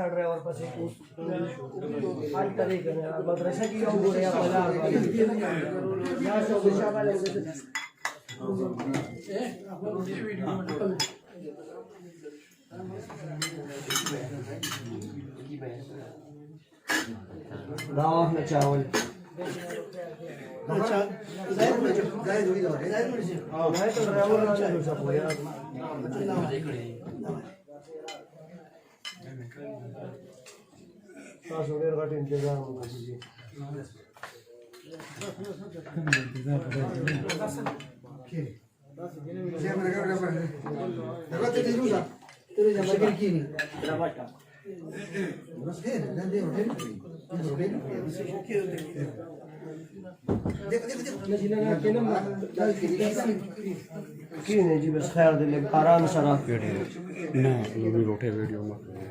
driver पास हर तरीके मदरसा की दावा चावल अच्छा तो ड्राइवर का इंतजाम जी बस ख्याल दिले आराम से रख ना रोटे वीडियो में